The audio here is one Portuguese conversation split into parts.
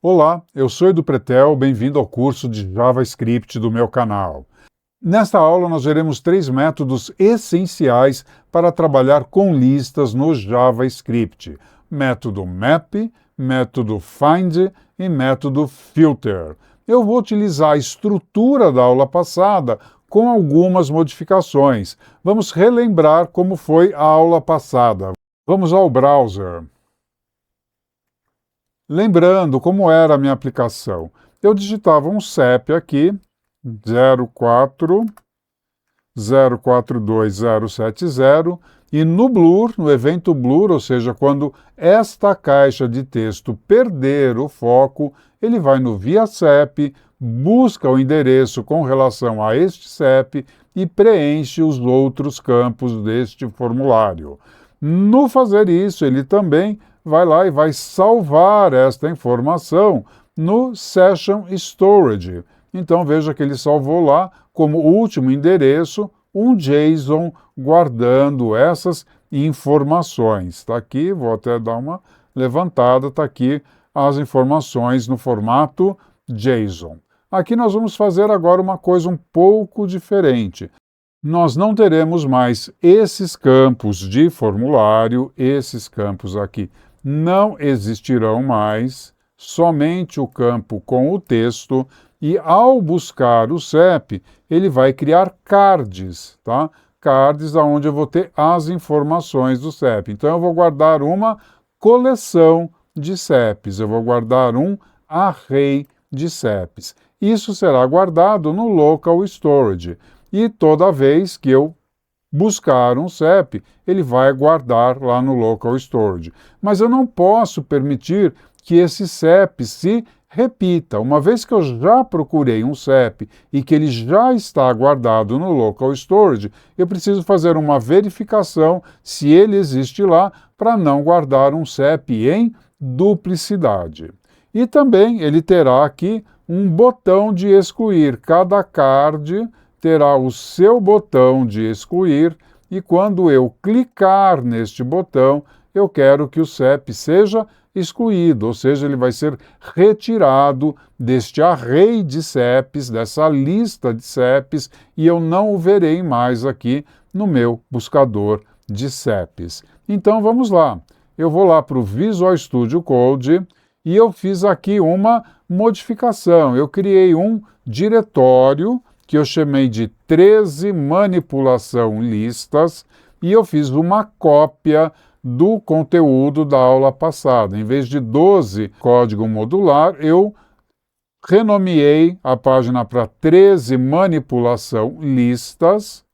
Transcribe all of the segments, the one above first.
Olá, eu sou Edu Pretel, bem-vindo ao curso de JavaScript do meu canal. Nesta aula nós veremos 3 métodos essenciais para trabalhar com listas no JavaScript. Método map, método find e método filter. Eu vou utilizar a estrutura da aula passada com algumas modificações. Vamos relembrar como foi a aula passada. Vamos ao browser. Lembrando como era a minha aplicação, eu digitava um CEP aqui, 04042070, e no blur, no evento blur, ou seja, quando esta caixa de texto perder o foco, ele vai no via CEP, busca o endereço com relação a este CEP e preenche os outros campos deste formulário. No fazer isso, ele também vai lá e vai salvar esta informação no Session Storage. Então veja que ele salvou lá como último endereço um JSON guardando essas informações. Está aqui, vou até dar uma levantada, está aqui as informações no formato JSON. Aqui nós vamos fazer agora uma coisa um pouco diferente. Nós não teremos mais esses campos de formulário, esses campos aqui não existirão mais, somente o campo com o texto, e ao buscar o CEP, ele vai criar cards, tá? Cards onde eu vou ter as informações do CEP. Então eu vou guardar uma coleção de CEPs, eu vou guardar um array de CEPs. Isso será guardado no local storage. E toda vez que eu buscar um CEP, ele vai guardar lá no local storage. Mas eu não posso permitir que esse CEP se repita. Uma vez que eu já procurei um CEP e que ele já está guardado no local storage, eu preciso fazer uma verificação se ele existe lá para não guardar um CEP em duplicidade. E também ele terá aqui um botão de excluir. Cada card terá o seu botão de excluir, e quando eu clicar neste botão, eu quero que o CEP seja excluído, ou seja, ele vai ser retirado deste array de CEPs, dessa lista de CEPs, e eu não o verei mais aqui no meu buscador de CEPs. Então vamos lá, eu vou lá para o Visual Studio Code e eu fiz aqui uma modificação, eu criei um diretório que eu chamei de 13 manipulação listas, e eu fiz uma cópia do conteúdo da aula passada. Em vez de 12 código modular, eu renomeei a página para 13 manipulação listas,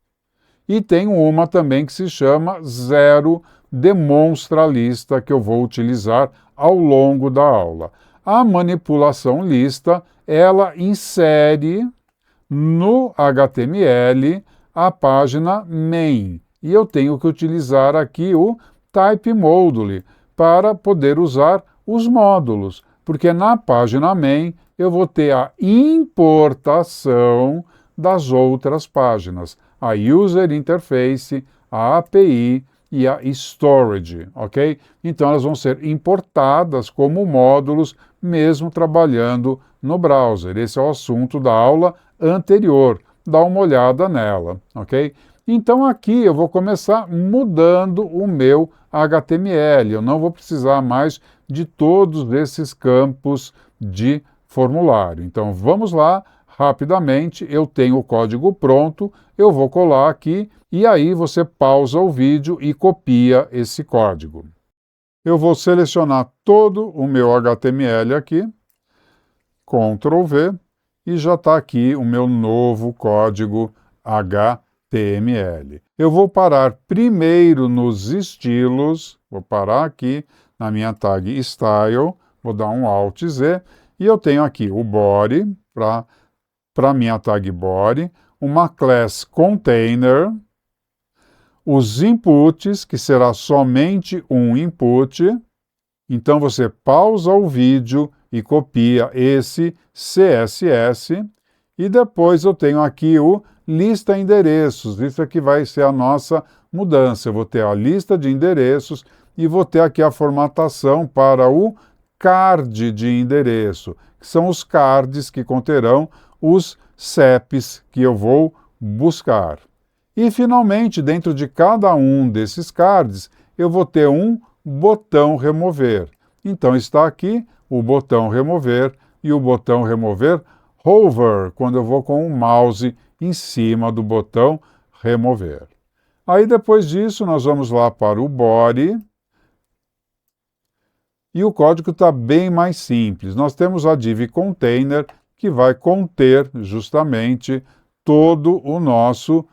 e tem uma também que se chama 0 demonstra lista, que eu vou utilizar ao longo da aula. A manipulação lista, ela insere no HTML a página main, e eu tenho que utilizar aqui o type module para poder usar os módulos, porque na página main eu vou ter a importação das outras páginas, a user interface, a API e a storage, ok? Então elas vão ser importadas como módulos mesmo trabalhando no browser. Esse é o assunto da aula anterior, dá uma olhada nela, ok? Então aqui eu vou começar mudando o meu HTML, eu não vou precisar mais de todos esses campos de formulário. Então vamos lá, rapidamente, eu tenho o código pronto, eu vou colar aqui, e aí você pausa o vídeo e copia esse código. Eu vou selecionar todo o meu HTML aqui, Ctrl V, e já está aqui o meu novo código HTML. Eu vou parar primeiro nos estilos, vou parar aqui na minha tag Style, vou dar um Alt Z, e eu tenho aqui o body, para minha tag body, uma class container, os inputs, que será somente um input. Então você pausa o vídeo e copia esse CSS, e depois eu tenho aqui o lista endereços. Isso aqui vai ser a nossa mudança. Eu vou ter a lista de endereços e vou ter aqui a formatação para o card de endereço, que são os cards que conterão os CEPs que eu vou buscar. E, finalmente, dentro de cada um desses cards, eu vou ter um botão remover. Então, está aqui o botão remover e o botão remover hover, quando eu vou com o mouse em cima do botão remover. Aí, depois disso, nós vamos lá para o body. E o código está bem mais simples. Nós temos a div container, que vai conter justamente todo o nosso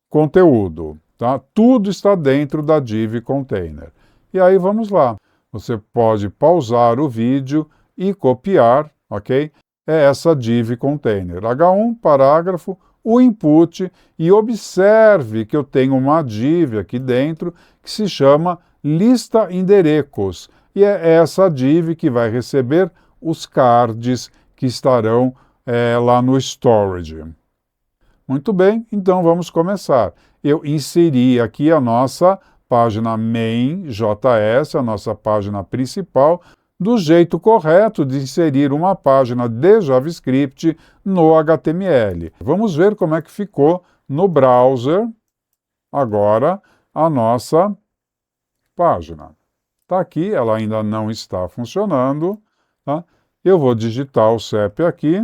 conteúdo. Tá? Tudo está dentro da div container. E aí vamos lá. Você pode pausar o vídeo e copiar, ok? É essa div container. H1, parágrafo, o input, e observe que eu tenho uma div aqui dentro que se chama lista enderecos. E é essa div que vai receber os cards que estarão lá no storage. Muito bem, então vamos começar. Eu inseri aqui a nossa página main.js, a nossa página principal, do jeito correto de inserir uma página de JavaScript no HTML. Vamos ver como é que ficou no browser agora a nossa página. Está aqui, ela ainda não está funcionando. Tá? Eu vou digitar o CEP aqui.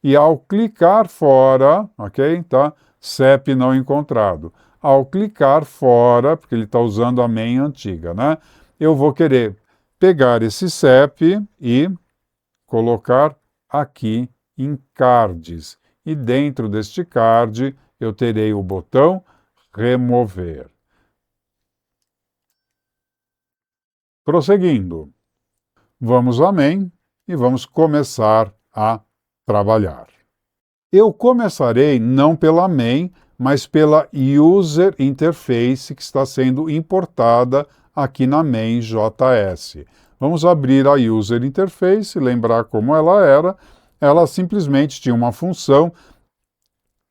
E ao clicar fora, ok? Tá? CEP não encontrado. Ao clicar fora, porque ele está usando a main antiga, né? Eu vou querer pegar esse CEP e colocar aqui em cards. E dentro deste card eu terei o botão remover. Prosseguindo, vamos à main e vamos começar a trabalhar. Eu começarei não pela main, mas pela user interface que está sendo importada aqui na main.js. Vamos abrir a user interface, lembrar como ela era. Ela simplesmente tinha uma função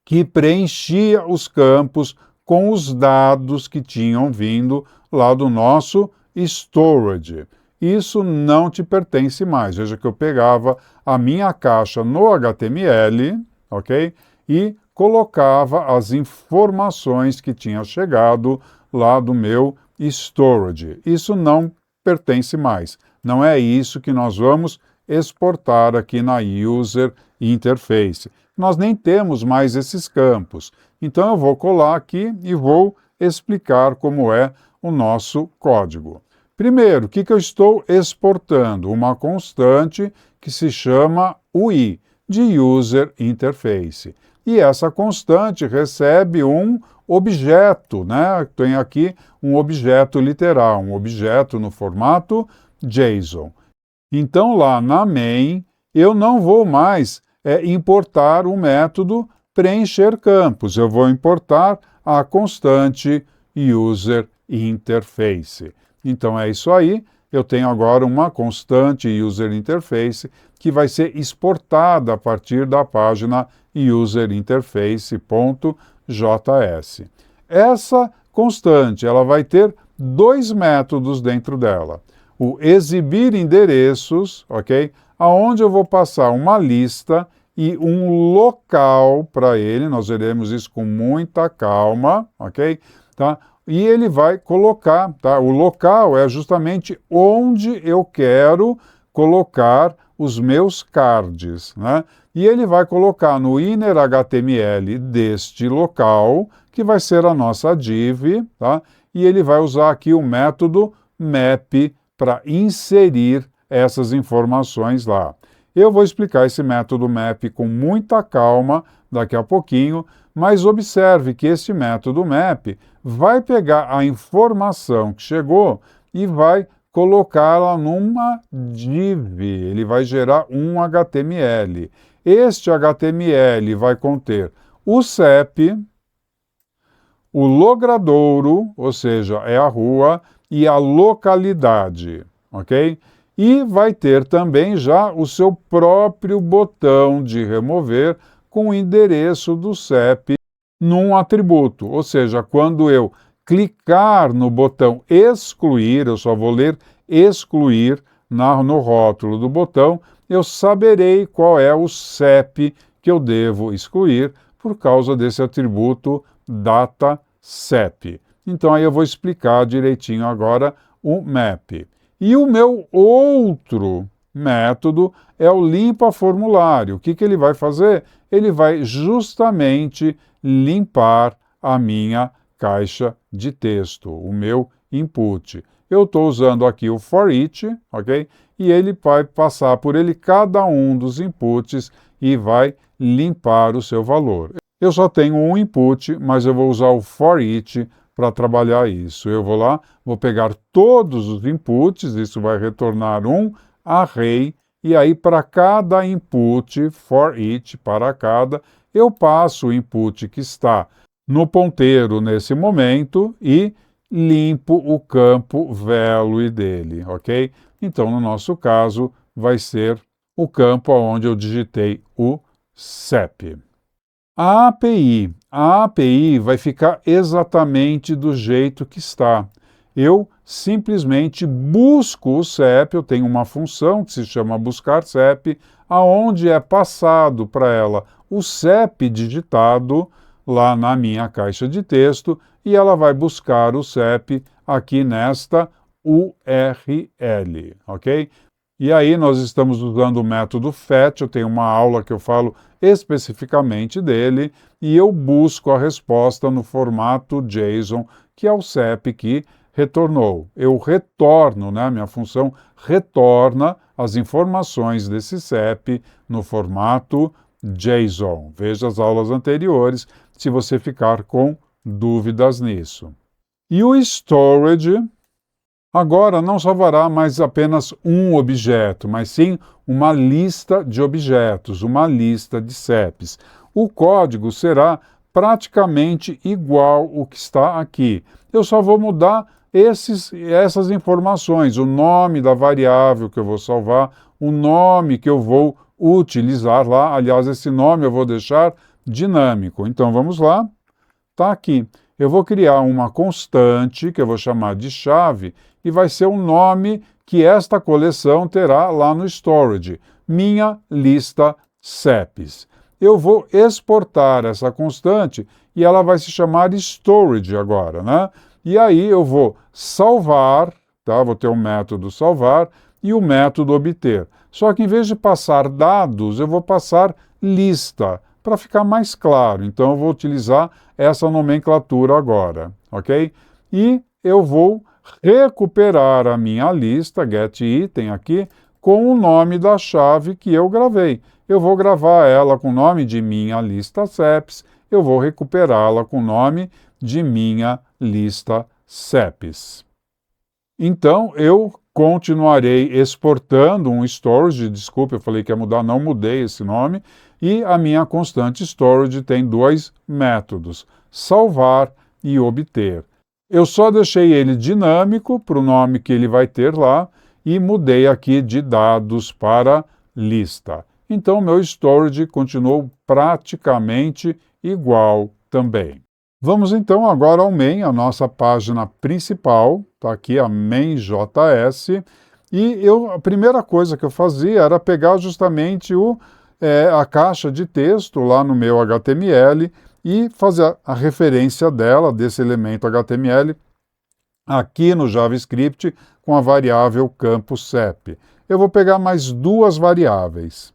que preenchia os campos com os dados que tinham vindo lá do nosso storage. Isso não te pertence mais. Veja que eu pegava a minha caixa no HTML, ok? E colocava as informações que tinham chegado lá do meu storage. Isso não pertence mais. Não é isso que nós vamos exportar aqui na User Interface. Nós nem temos mais esses campos. Então eu vou colar aqui e vou explicar como é o nosso código. Primeiro, o que eu estou exportando? Uma constante que se chama UI, de User Interface. E essa constante recebe um objeto, né? Tem aqui um objeto literal, um objeto no formato JSON. Então, lá na main, eu não vou mais importar o método preencher campos. Eu vou importar a constante User Interface. Então, é isso aí. Eu tenho agora uma constante User Interface que vai ser exportada a partir da página userinterface.js. Essa constante ela vai ter dois métodos dentro dela. O exibir endereços, ok? Aonde eu vou passar uma lista e um local para ele, nós veremos isso com muita calma, ok? Tá? E ele vai colocar, tá? O local é justamente onde eu quero colocar os meus cards, né? E ele vai colocar no inner HTML deste local, que vai ser a nossa div, tá? E ele vai usar aqui o método map para inserir essas informações lá. Eu vou explicar esse método map com muita calma daqui a pouquinho, mas observe que esse método map vai pegar a informação que chegou e vai colocá-la numa div. Ele vai gerar um HTML. Este HTML vai conter o CEP, o logradouro, ou seja, é a rua, e a localidade, ok? E vai ter também já o seu próprio botão de remover com o endereço do CEP num atributo. Ou seja, quando eu clicar no botão excluir, eu só vou ler excluir no rótulo do botão, eu saberei qual é o CEP que eu devo excluir por causa desse atributo DataCEP. Então aí eu vou explicar direitinho agora o map. E o meu outro método é o limpa formulário. O que ele vai fazer? Ele vai justamente limpar a minha caixa de texto, o meu input. Eu estou usando aqui o for each, ok? E ele vai passar por ele cada um dos inputs e vai limpar o seu valor. Eu só tenho um input, mas eu vou usar o for each para trabalhar isso. Eu vou lá, vou pegar todos os inputs, isso vai retornar um array, e aí para cada input, for each, para cada, eu passo o input que está no ponteiro nesse momento e limpo o campo value dele, ok? Então, no nosso caso, vai ser o campo onde eu digitei o CEP. A API vai ficar exatamente do jeito que está. Eu simplesmente busco o CEP, eu tenho uma função que se chama buscar CEP, aonde é passado para ela o CEP digitado lá na minha caixa de texto e ela vai buscar o CEP aqui nesta URL, ok? E aí nós estamos usando o método fetch, eu tenho uma aula que eu falo especificamente dele, e eu busco a resposta no formato JSON, que é o CEP que retornou. Eu retorno, né? Minha função retorna as informações desse CEP no formato JSON. Veja as aulas anteriores se você ficar com dúvidas nisso. E o storage agora não salvará mais apenas um objeto, mas sim uma lista de objetos, uma lista de CEPs. O código será praticamente igual ao que está aqui. Eu só vou mudar essas informações, o nome da variável que eu vou salvar, o nome que eu vou utilizar lá. Aliás, esse nome eu vou deixar dinâmico. Então, vamos lá. Está aqui. Eu vou criar uma constante, que eu vou chamar de chave, e vai ser o nome que esta coleção terá lá no storage, minha lista CEPs. Eu vou exportar essa constante e ela vai se chamar storage agora, né? E aí eu vou salvar, tá? Vou ter o método salvar e o método obter. Só que em vez de passar dados, eu vou passar lista, para ficar mais claro. Então eu vou utilizar essa nomenclatura agora, ok? E eu vou recuperar a minha lista, getItem aqui, com o nome da chave que eu gravei. Eu vou gravar ela com o nome de minha lista CEPs, eu vou recuperá-la com o nome de minha lista CEPs. Então, eu continuarei exportando um storage, desculpe, eu falei que ia mudar, não mudei esse nome, e a minha constante storage tem dois métodos, salvar e obter. Eu só deixei ele dinâmico para o nome que ele vai ter lá e mudei aqui de dados para lista. Então, meu storage continuou praticamente igual também. Vamos então agora ao main, a nossa página principal, está aqui a main.js, e a primeira coisa que eu fazia era pegar justamente a caixa de texto lá no meu HTML e fazer a referência dela, desse elemento HTML, aqui no JavaScript com a variável campo CEP. Eu vou pegar mais duas variáveis.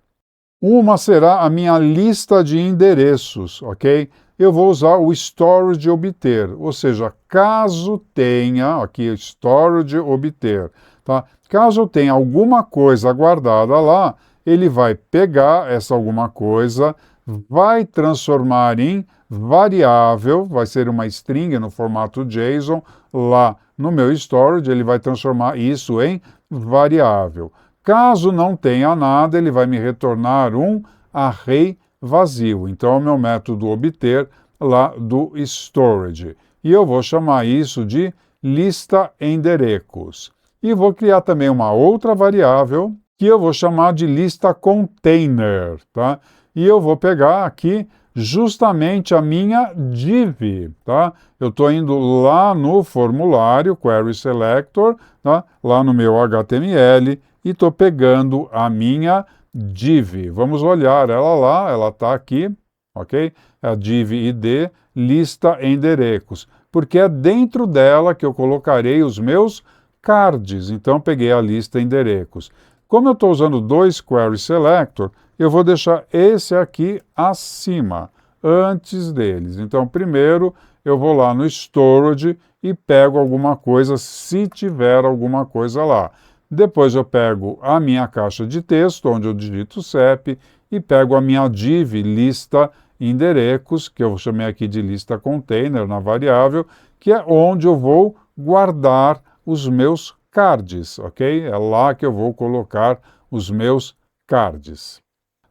Uma será a minha lista de endereços, ok? Eu vou usar o storage obter, ou seja, caso tenha, aqui storage obter, tá? Caso eu tenha alguma coisa guardada lá, ele vai pegar essa alguma coisa, vai transformar em variável, vai ser uma string no formato JSON, lá no meu storage, ele vai transformar isso em variável. Caso não tenha nada, ele vai me retornar um array vazio. Então, é o meu método obter lá do storage. E eu vou chamar isso de lista enderecos. E vou criar também uma outra variável que eu vou chamar de lista container, tá? E eu vou pegar aqui justamente a minha div, tá? Eu estou indo lá no formulário, Query Selector, tá? Lá no meu HTML, e estou pegando a minha div. Vamos olhar ela lá, ela está aqui, ok? A div ID, lista endereços, porque é dentro dela que eu colocarei os meus cards. Então, peguei a lista endereços. Como eu estou usando dois Query Selector, eu vou deixar esse aqui acima, antes deles. Então, primeiro, eu vou lá no Storage e pego alguma coisa, se tiver alguma coisa lá. Depois eu pego a minha caixa de texto, onde eu digito CEP, e pego a minha div, lista endereços, que eu chamei aqui de lista container na variável, que é onde eu vou guardar os meus cards, ok? É lá que eu vou colocar os meus cards.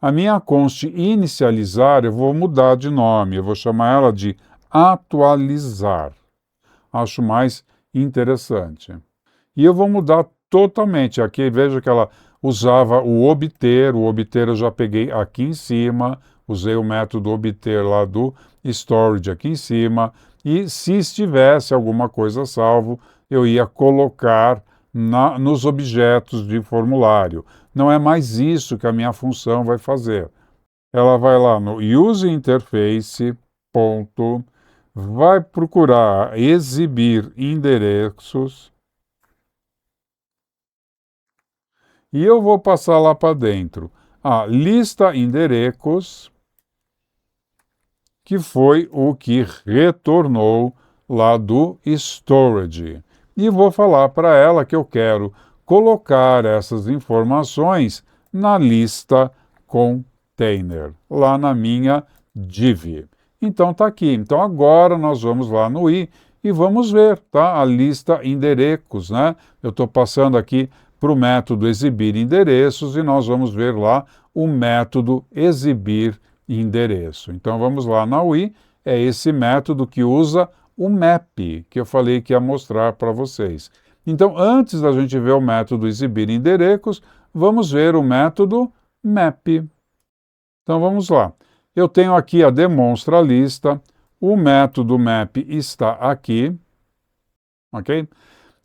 A minha const inicializar eu vou mudar de nome, eu vou chamar ela de atualizar. Acho mais interessante. E eu vou mudar totalmente. Aqui veja que ela usava o obter eu já peguei aqui em cima, usei o método obter lá do storage aqui em cima, e se estivesse alguma coisa salvo, eu ia colocar nos objetos de formulário. Não é mais isso que a minha função vai fazer. Ela vai lá no use interface, ponto, vai procurar exibir endereços, e eu vou passar lá para dentro a lista endereços, que foi o que retornou lá do storage. E vou falar para ela que eu quero colocar essas informações na lista container, lá na minha div. Então está aqui. Então agora nós vamos lá no i e vamos ver, tá? A lista endereços, né? Eu estou passando aqui para o método exibir endereços e nós vamos ver lá o método exibir endereço. Então vamos lá na UI, é esse método que usa o map, que eu falei que ia mostrar para vocês. Então, antes da gente ver o método exibir endereços, vamos ver o método map. Então vamos lá. Eu tenho aqui a demonstra lista, o método map está aqui, ok? O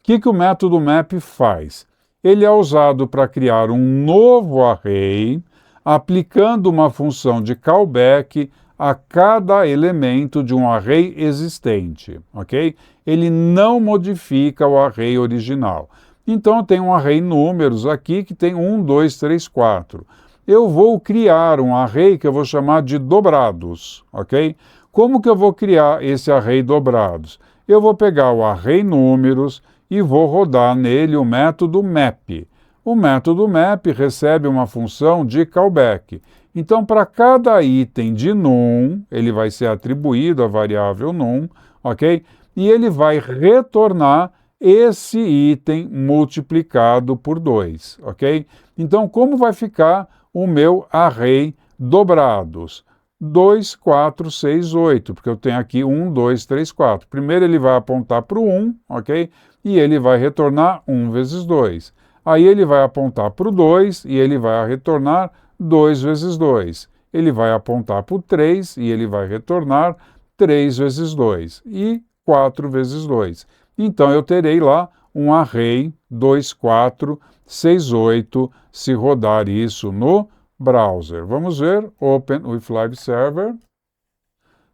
que o método map faz? Ele é usado para criar um novo array, aplicando uma função de callback a cada elemento de um array existente, ok? Ele não modifica o array original. Então, eu tenho um array números aqui que tem 1, 2, 3, 4. Eu vou criar um array que eu vou chamar de dobrados, ok? Como que eu vou criar esse array dobrados? Eu vou pegar o array números e vou rodar nele o método map. O método map recebe uma função de callback. Então, para cada item de num, ele vai ser atribuído à variável num, ok? E ele vai retornar esse item multiplicado por 2, ok? Então, como vai ficar o meu array dobrados? 2, 4, 6, 8, porque eu tenho aqui 1, 2, 3, 4. Primeiro ele vai apontar para o 1, ok? E ele vai retornar 1 vezes 2. Aí ele vai apontar para o 2 e ele vai retornar 2 vezes 2. Ele vai apontar para o 3 e ele vai retornar 3 vezes 2. E 4 vezes 2. Então eu terei lá um array 2, 4, 6, 8, se rodar isso no browser. Vamos ver, Open with Live Server.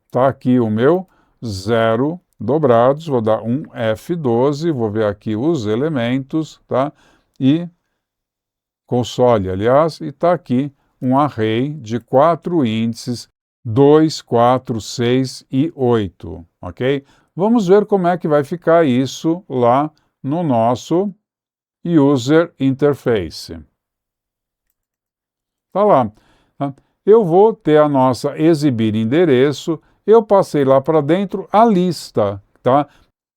Está aqui o meu 0 dobrados, vou dar um F12, vou ver aqui os elementos, tá? E console, aliás, e está aqui um array de 4 índices, 2, 4, 6 e 8, ok? Vamos ver como é que vai ficar isso lá no nosso User Interface. Tá lá. Eu vou ter a nossa exibir endereço, eu passei lá para dentro a lista, tá?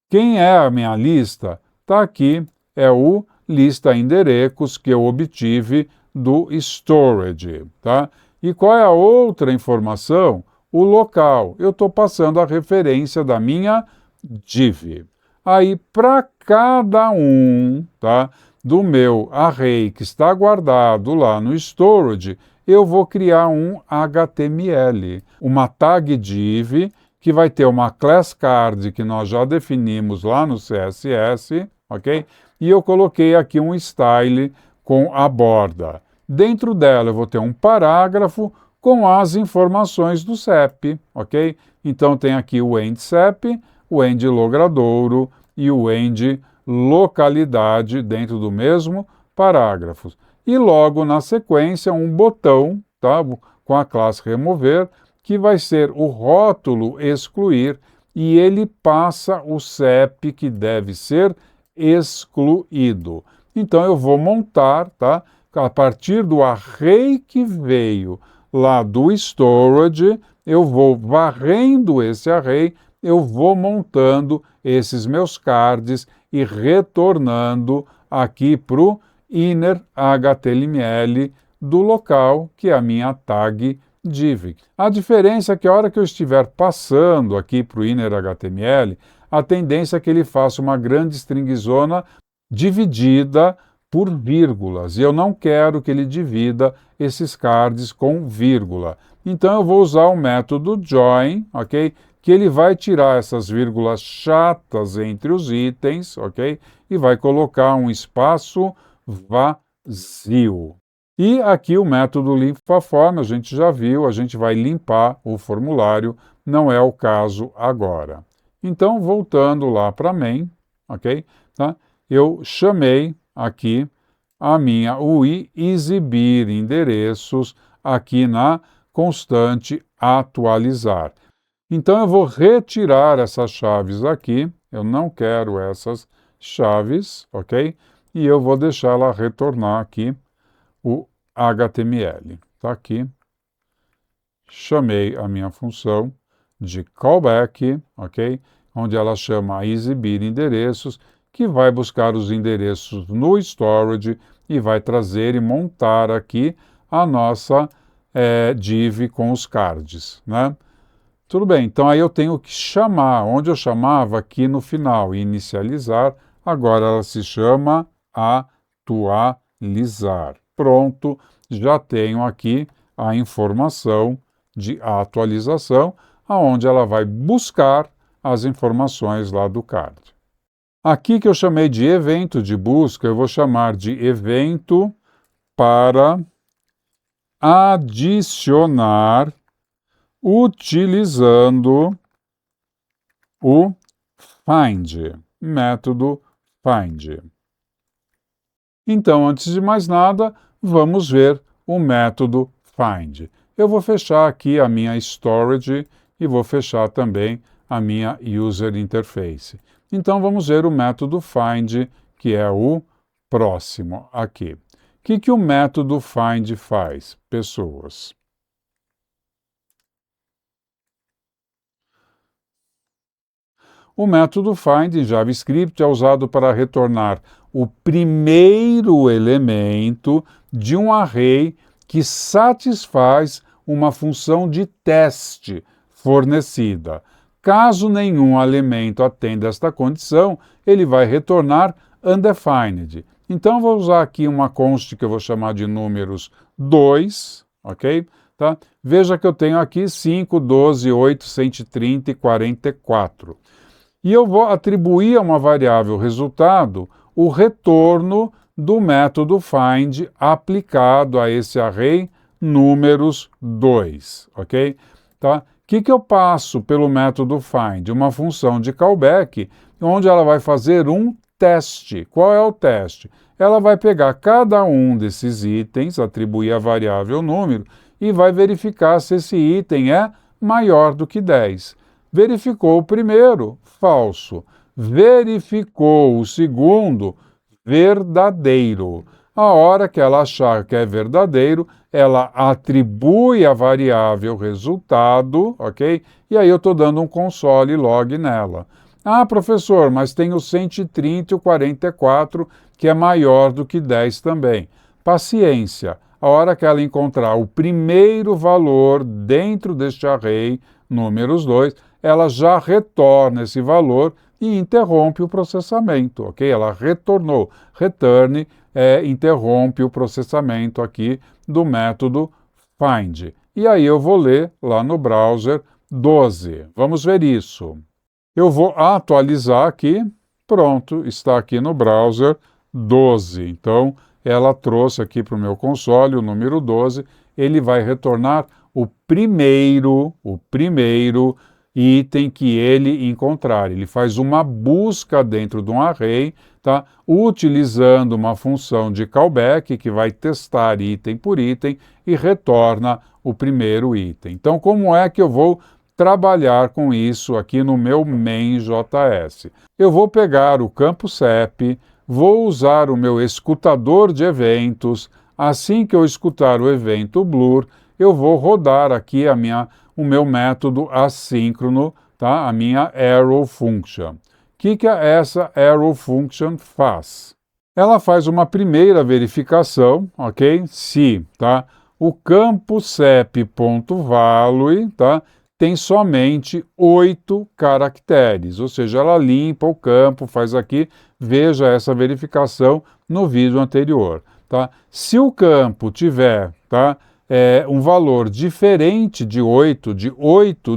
Quem é a minha lista? Tá aqui, é o lista endereços que eu obtive do storage, tá? E qual é a outra informação? O local. Eu estou passando a referência da minha div. Aí, para cada um, tá, do meu array que está guardado lá no storage, eu vou criar um HTML, uma tag div, que vai ter uma class card que nós já definimos lá no CSS, ok? E eu coloquei aqui um style com a borda. Dentro dela eu vou ter um parágrafo com as informações do CEP, ok? Então tem aqui o end CEP, o end logradouro e o end localidade dentro do mesmo parágrafo. E logo na sequência um botão, tá? Com a classe remover, que vai ser o rótulo excluir, e ele passa o CEP que deve ser excluído. Então eu vou montar, tá? A partir do array que veio lá do storage, eu vou varrendo esse array, eu vou montando esses meus cards e retornando aqui para o inner HTML do local, que é a minha tag div. A diferença é que a hora que eu estiver passando aqui para o inner HTML, a tendência é que ele faça uma grande stringzona dividida por vírgulas, e eu não quero que ele divida esses cards com vírgula. Então eu vou usar o método join, ok? Que ele vai tirar essas vírgulas chatas entre os itens, ok? E vai colocar um espaço vazio. E aqui o método limpa-form, a gente já viu, a gente vai limpar o formulário, não é o caso agora. Então, voltando lá para main, ok? Tá? Eu chamei aqui o exibir endereços aqui na constante atualizar. Então eu vou retirar essas chaves aqui, eu não quero essas chaves, ok? E eu vou deixar ela retornar aqui o HTML. Está aqui. Chamei a minha função de callback, ok? Onde ela chama exibir endereços, que vai buscar os endereços no storage e vai trazer e montar aqui a nossa div com os cards, né? Tudo bem, então aí eu tenho que chamar, onde eu chamava aqui no final, inicializar, agora ela se chama atualizar. Pronto, já tenho aqui a informação de atualização, aonde ela vai buscar as informações lá do card. Aqui que eu chamei de evento de busca, eu vou chamar de evento para adicionar utilizando o find, método find. Então, antes de mais nada, vamos ver o método find. Eu vou fechar aqui a minha storage e vou fechar também a minha user interface. Então, vamos ver o método find, que é o próximo aqui. O que o método find faz? Pessoas. O método find em JavaScript é usado para retornar o primeiro elemento de um array que satisfaz uma função de teste fornecida. Caso nenhum elemento atenda esta condição, ele vai retornar undefined. Então, vou usar aqui uma const que eu vou chamar de números 2, ok? Tá? Veja que eu tenho aqui 5, 12, 8, 130 e 44. E eu vou atribuir a uma variável resultado o retorno do método find aplicado a esse array números 2, ok? Tá? O que eu passo pelo método find? Uma função de callback, onde ela vai fazer um teste. Qual é o teste? Ela vai pegar cada um desses itens, atribuir a variável número, e vai verificar se esse item é maior do que 10. Verificou o primeiro, falso. Verificou o segundo, verdadeiro. A hora que ela achar que é verdadeiro, ela atribui a variável resultado, ok? E aí eu estou dando um console log nela. Ah, professor, mas tem o 130 e o 44, que é maior do que 10 também. Paciência. A hora que ela encontrar o primeiro valor dentro deste array, números 2, ela já retorna esse valor e interrompe o processamento, ok? Ela retornou. Return interrompe o processamento aqui do método find. E aí eu vou ler lá no browser 12. Vamos ver isso. Eu vou atualizar aqui. Pronto, está aqui no browser 12. Então, ela trouxe aqui para o meu console o número 12. Ele vai retornar o primeiro item que ele encontrar. Ele faz uma busca dentro de um array, tá? Utilizando uma função de callback que vai testar item por item e retorna o primeiro item. Então, como é que eu vou trabalhar com isso aqui no meu main.js? Eu vou pegar o campo CEP, vou usar o meu escutador de eventos. Assim que eu escutar o evento blur, eu vou rodar aqui o meu método assíncrono, tá? A minha arrow function. O que essa arrow function faz? Ela faz uma primeira verificação, ok? Se, tá? O campo cep.value, tá? Tem somente 8 caracteres, ou seja, ela limpa o campo, faz aqui, veja essa verificação no vídeo anterior, tá? Se o campo tiver, tá? Um valor diferente de 8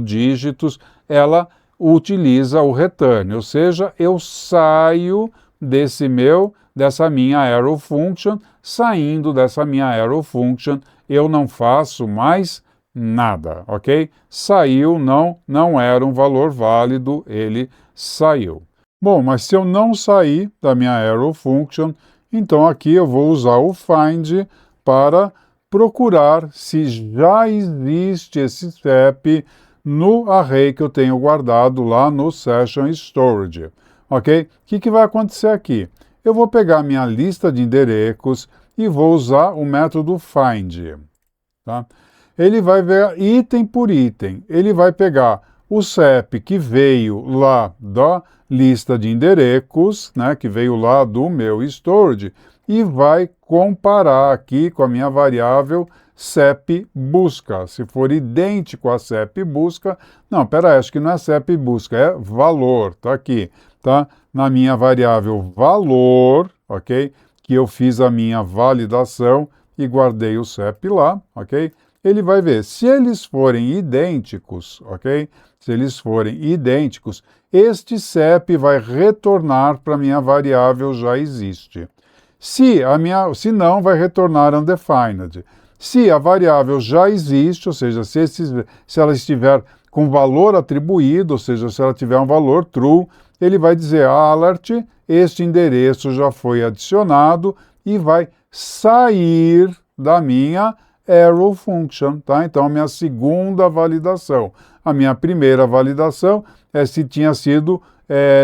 dígitos, ela utiliza o return, ou seja, eu saio dessa minha arrow function. Saindo dessa minha arrow function, eu não faço mais nada, ok? Saiu, não era um valor válido, ele saiu. Bom, mas se eu não sair da minha arrow function, então aqui eu vou usar o find para procurar se já existe esse CEP no array que eu tenho guardado lá no Session Storage, ok? O que vai acontecer aqui? Eu vou pegar minha lista de endereços e vou usar o método find, tá? Ele vai ver item por item, ele vai pegar o CEP que veio lá da lista de endereços, né, que veio lá do meu storage, e vai comparar aqui com a minha variável CEP busca. Se for idêntico a CEP busca, não, peraí, acho que não é CEP busca, é valor, tá aqui, tá? Na minha variável valor, ok? Que eu fiz a minha validação e guardei o CEP lá, ok? Ele vai ver, se eles forem idênticos, ok? Se eles forem idênticos, este CEP vai retornar para a minha variável já existe. Se não, vai retornar undefined. Se a variável já existe, ou seja, se ela estiver com valor atribuído, ou seja, se ela tiver um valor true, ele vai dizer alert, este endereço já foi adicionado e vai sair da minha arrow function, tá? Então, a minha segunda validação. A minha primeira validação é se tinha sido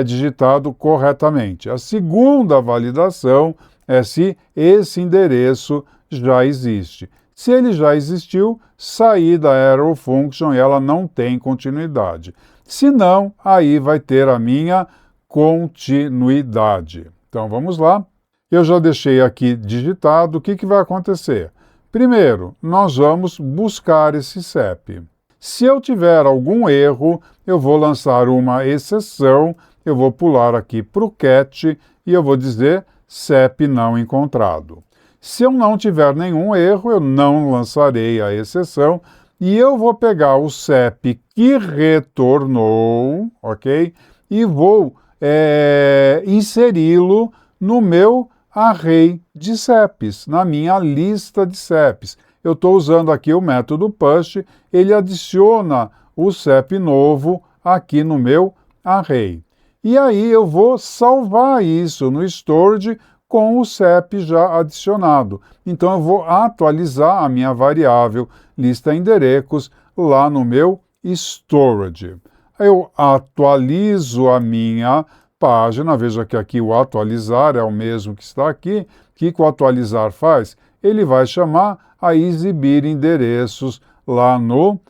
digitado corretamente. A segunda validação é se esse endereço já existe. Se ele já existiu, sair da arrow function e ela não tem continuidade. Se não, aí vai ter a minha continuidade. Então, vamos lá. Eu já deixei aqui digitado. O que vai acontecer? Primeiro, nós vamos buscar esse CEP. Se eu tiver algum erro, eu vou lançar uma exceção, eu vou pular aqui para o catch e eu vou dizer CEP não encontrado. Se eu não tiver nenhum erro, eu não lançarei a exceção e eu vou pegar o CEP que retornou, ok? E vou inseri-lo no meu array de CEPs, na minha lista de CEPs. Eu estou usando aqui o método push, ele adiciona o CEP novo aqui no meu array. E aí eu vou salvar isso no storage com o CEP já adicionado. Então eu vou atualizar a minha variável lista endereços lá no meu storage. Eu atualizo a minha página, veja que aqui o atualizar é o mesmo que está aqui. O que o atualizar faz? Ele vai chamar a exibir endereços lá no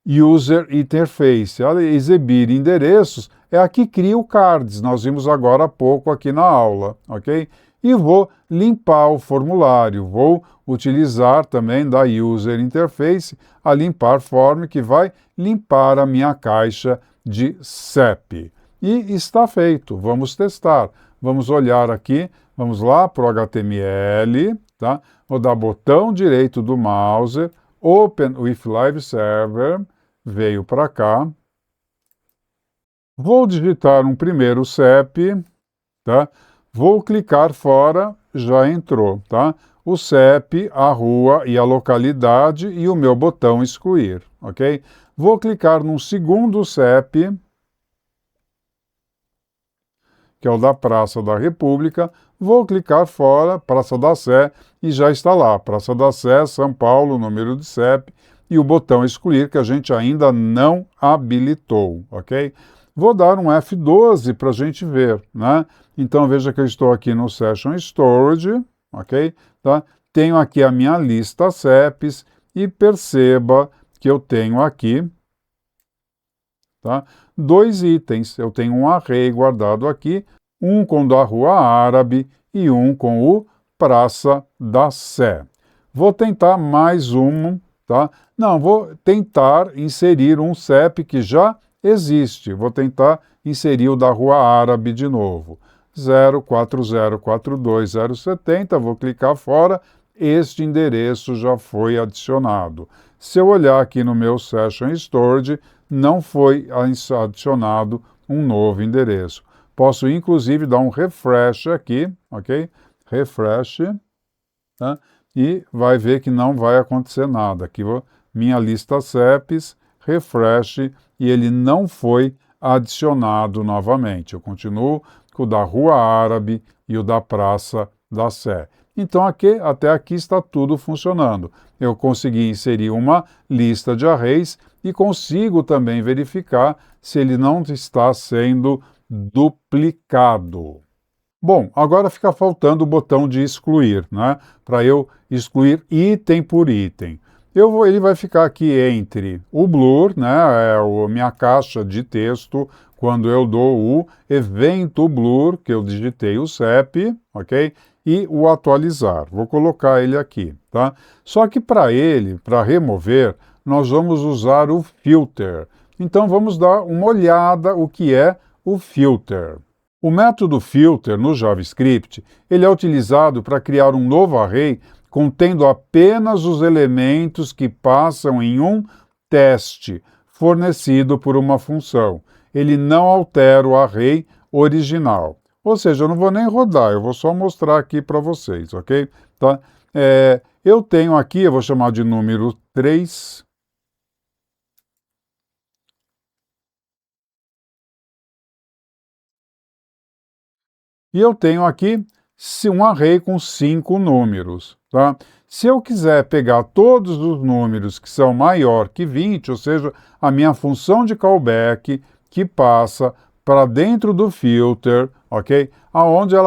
User Interface. A exibir endereços é a que cria o cards, nós vimos agora há pouco aqui na aula, ok? E vou limpar o formulário, vou utilizar também da User Interface a limpar form, que vai limpar a minha caixa de CEP. E está feito, vamos testar. Vamos olhar aqui, vamos lá para o HTML, tá? Vou dar botão direito do mouse, Open with Live Server, veio para cá. Vou digitar um primeiro CEP, tá? Vou clicar fora, já entrou, tá? O CEP, a rua e a localidade e o meu botão excluir, ok? Vou clicar num segundo CEP, que é o da Praça da República, vou clicar fora, Praça da Sé, e já está lá, Praça da Sé, São Paulo, número de CEP, e o botão excluir, que a gente ainda não habilitou, ok? Vou dar um F12 para a gente ver, né? Então, veja que eu estou aqui no Session Storage, ok? Tá? Tenho aqui a minha lista CEPs, e perceba que eu tenho aqui, tá? 2 itens. Eu tenho um array guardado aqui, um com o da Rua Árabe e um com o Praça da Sé. Vou tentar mais um, tá? Não, vou tentar inserir um CEP que já existe. Vou tentar inserir o da Rua Árabe de novo. 0404270, vou clicar fora. Este endereço já foi adicionado. Se eu olhar aqui no meu Session Storage, não foi adicionado um novo endereço. Posso, inclusive, dar um refresh aqui, ok? Refresh, tá? E vai ver que não vai acontecer nada. Aqui, minha lista CEPs, refresh, e ele não foi adicionado novamente. Eu continuo com o da Rua Árabe e o da Praça da Sé. Então, até aqui está tudo funcionando. Eu consegui inserir uma lista de arrays e consigo também verificar se ele não está sendo duplicado. Bom, agora fica faltando o botão de excluir, né? Para eu excluir item por item. Ele vai ficar aqui entre o blur, né? Minha caixa de texto, quando eu dou o evento blur, que eu digitei o CEP, ok? E o atualizar. Vou colocar ele aqui, tá? Só que para remover, nós vamos usar o filter. Então vamos dar uma olhada o que é o filter. O método filter no JavaScript, ele é utilizado para criar um novo array contendo apenas os elementos que passam em um teste fornecido por uma função. Ele não altera o array original. Ou seja, eu não vou nem rodar, eu vou só mostrar aqui para vocês, ok? Tá? Eu tenho aqui, eu vou chamar de número 3. E eu tenho aqui um array com 5 números, tá? Se eu quiser pegar todos os números que são maior que 20, ou seja, a minha função de callback que passa para dentro do filter, ok? Aonde a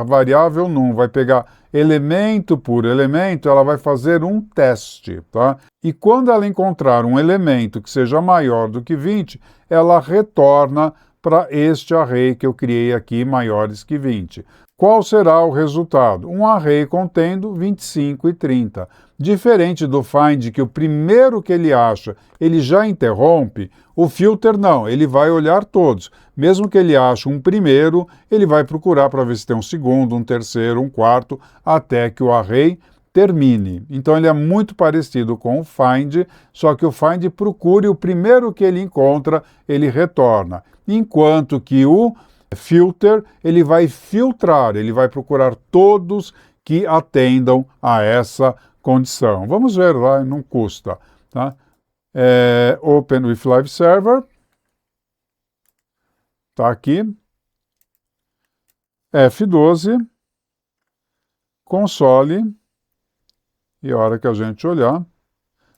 variável num vai pegar elemento por elemento, ela vai fazer um teste, tá? E quando ela encontrar um elemento que seja maior do que 20, ela retorna para este array que eu criei aqui, maiores que 20. Qual será o resultado? Um array contendo 25 e 30. Diferente do find, que o primeiro que ele acha, ele já interrompe, o filter não, ele vai olhar todos. Mesmo que ele ache um primeiro, ele vai procurar para ver se tem um segundo, um terceiro, um quarto, até que o array termine. Então ele é muito parecido com o find, só que o find procure o primeiro que ele encontra, ele retorna. Enquanto que o filter, ele vai filtrar, ele vai procurar todos que atendam a essa condição. Vamos ver lá, não custa. Tá? Open with Live Server. Está aqui. F12. Console. E a hora que a gente olhar,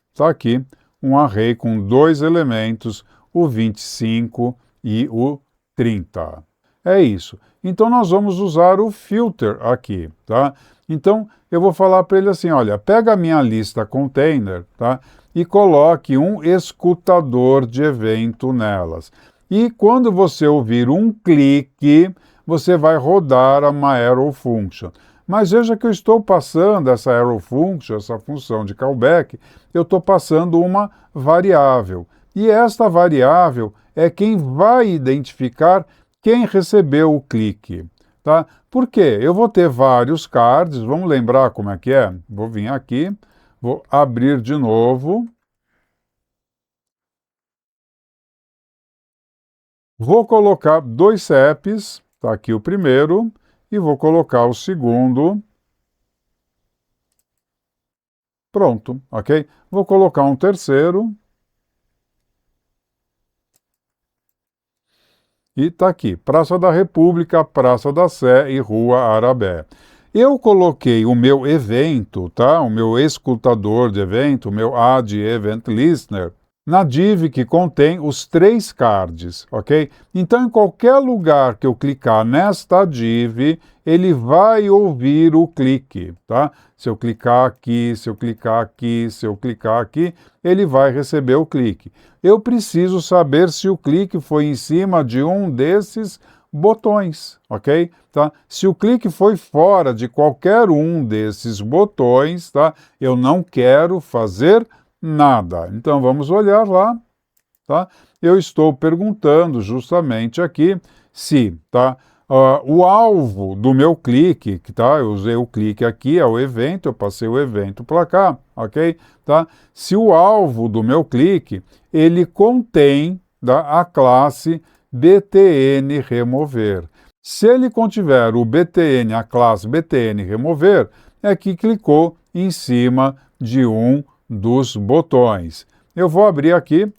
está aqui um array com 2 elementos, o 25 e o 30. É isso. Então, nós vamos usar o filter aqui, tá? Então, eu vou falar para ele assim, olha, pega a minha lista container, tá? E coloque um escutador de evento nelas. E quando você ouvir um clique, você vai rodar uma arrow function. Mas veja que eu estou passando essa arrow function, essa função de callback, eu estou passando uma variável. E esta variável é quem vai identificar quem recebeu o clique. Tá? Por quê? Eu vou ter vários cards, vamos lembrar como é que é? Vou vir aqui, Vou abrir de novo. Vou colocar 2 CEPs, está aqui o primeiro, e vou colocar o segundo. Pronto, ok? Vou colocar um terceiro. E está aqui, Praça da República, Praça da Sé e Rua Arabé. Eu coloquei o meu evento, tá? O meu escutador de evento, o meu Add Event Listener, na div que contém os 3 cards, ok? Então, em qualquer lugar que eu clicar nesta div, ele vai ouvir o clique, tá? Se eu clicar aqui, se eu clicar aqui, se eu clicar aqui, ele vai receber o clique. Eu preciso saber se o clique foi em cima de um desses botões, ok? Tá? Se o clique foi fora de qualquer um desses botões, tá? Eu não quero fazer nada. Então, vamos olhar lá, tá? Eu estou perguntando justamente aqui se, tá? O alvo do meu clique, tá? Eu usei o clique aqui, é o evento, eu passei o evento para cá, ok? Tá? Se o alvo do meu clique, ele contém, tá, a classe btn remover. Se ele contiver o btn, a classe btn remover, é que clicou em cima de um dos botões. Eu vou abrir aqui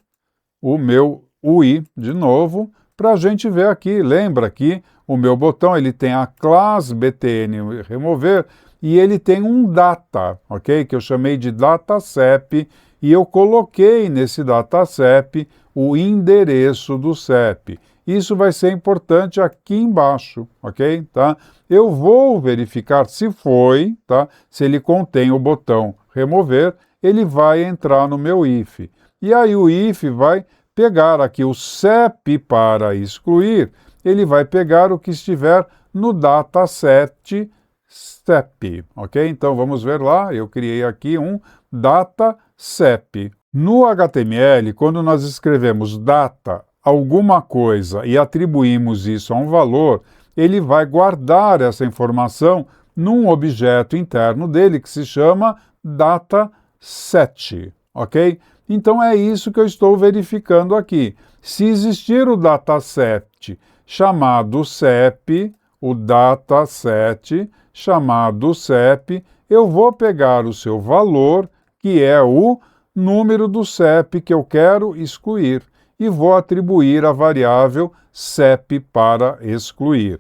o meu UI de novo, para a gente ver aqui. Lembra que o meu botão ele tem a classe btn remover e ele tem um data, ok? Que eu chamei de datasep e eu coloquei nesse datasep o endereço do CEP. Isso vai ser importante aqui embaixo, ok? Tá? Eu vou verificar se foi, tá? Se ele contém o botão remover, ele vai entrar no meu if. E aí o if vai pegar aqui o CEP para excluir, ele vai pegar o que estiver no dataset CEP, ok? Então vamos ver lá, eu criei aqui um datasep. No HTML, quando nós escrevemos data alguma coisa e atribuímos isso a um valor, ele vai guardar essa informação num objeto interno dele que se chama dataset, ok? Então é isso que eu estou verificando aqui. Se existir o dataset chamado CEP, o dataset chamado CEP, eu vou pegar o seu valor, que é o número do CEP que eu quero excluir, e vou atribuir a variável CEP para excluir.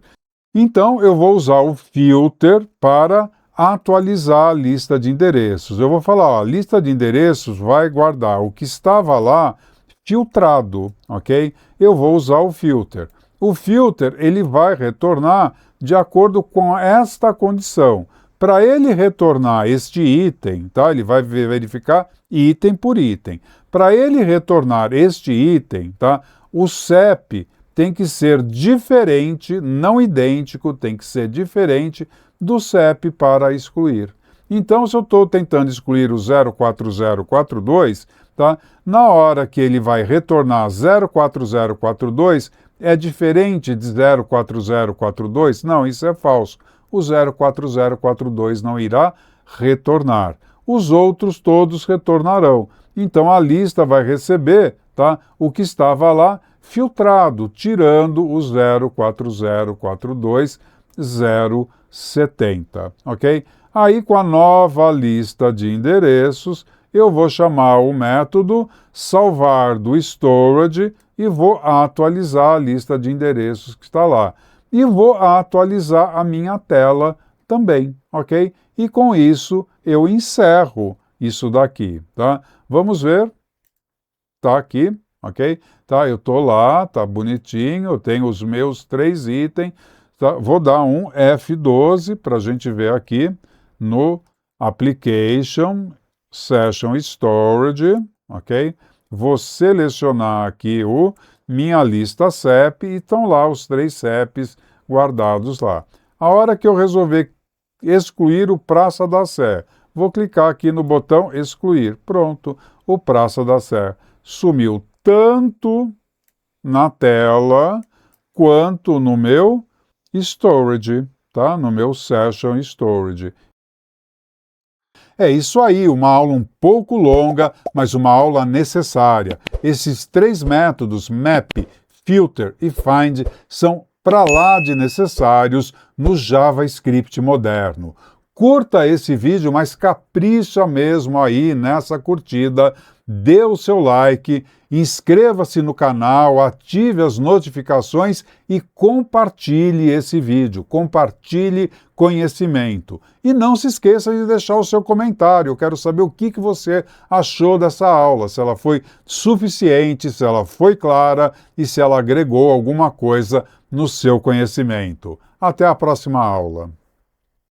Então, eu vou usar o filter para atualizar a lista de endereços. Eu vou falar, ó, a lista de endereços vai guardar o que estava lá filtrado, ok? Eu vou usar o filter. O filter, ele vai retornar de acordo com esta condição. Para ele retornar este item, tá? Ele vai verificar item por item. Para ele retornar este item, tá? O CEP tem que ser diferente, não idêntico, tem que ser diferente do CEP para excluir. Então, se eu estou tentando excluir o 04042, tá? Na hora que ele vai retornar 04042, é diferente de 04042? Não, isso é falso. O 04042 não irá retornar. Os outros todos retornarão. Então, a lista vai receber, tá, o que estava lá filtrado, tirando o 04042 070, ok? Aí, com a nova lista de endereços, eu vou chamar o método salvar do storage e vou atualizar a lista de endereços que está lá. E vou atualizar a minha tela também, ok? E com isso eu encerro isso daqui, tá? Vamos ver. Tá aqui, ok? Tá, eu tô lá, tá bonitinho, eu tenho os meus 3 itens. Tá? Vou dar um F12 para a gente ver aqui no Application, Session Storage, ok? Vou selecionar aqui o minha lista CEP e estão lá os 3 CEPs guardados lá. A hora que eu resolver excluir o Praça da Sé, vou clicar aqui no botão excluir. Pronto, o Praça da Sé sumiu tanto na tela quanto no meu storage, tá? No meu Session Storage. É isso aí, uma aula um pouco longa, mas uma aula necessária. Esses 3 métodos, Map, Filter e Find, são para lá de necessários no JavaScript moderno. Curta esse vídeo, mas capricha mesmo aí nessa curtida, dê o seu like, inscreva-se no canal, ative as notificações e compartilhe esse vídeo, compartilhe conhecimento. E não se esqueça de deixar o seu comentário, eu quero saber o que você achou dessa aula, se ela foi suficiente, se ela foi clara e se ela agregou alguma coisa no seu conhecimento. Até a próxima aula.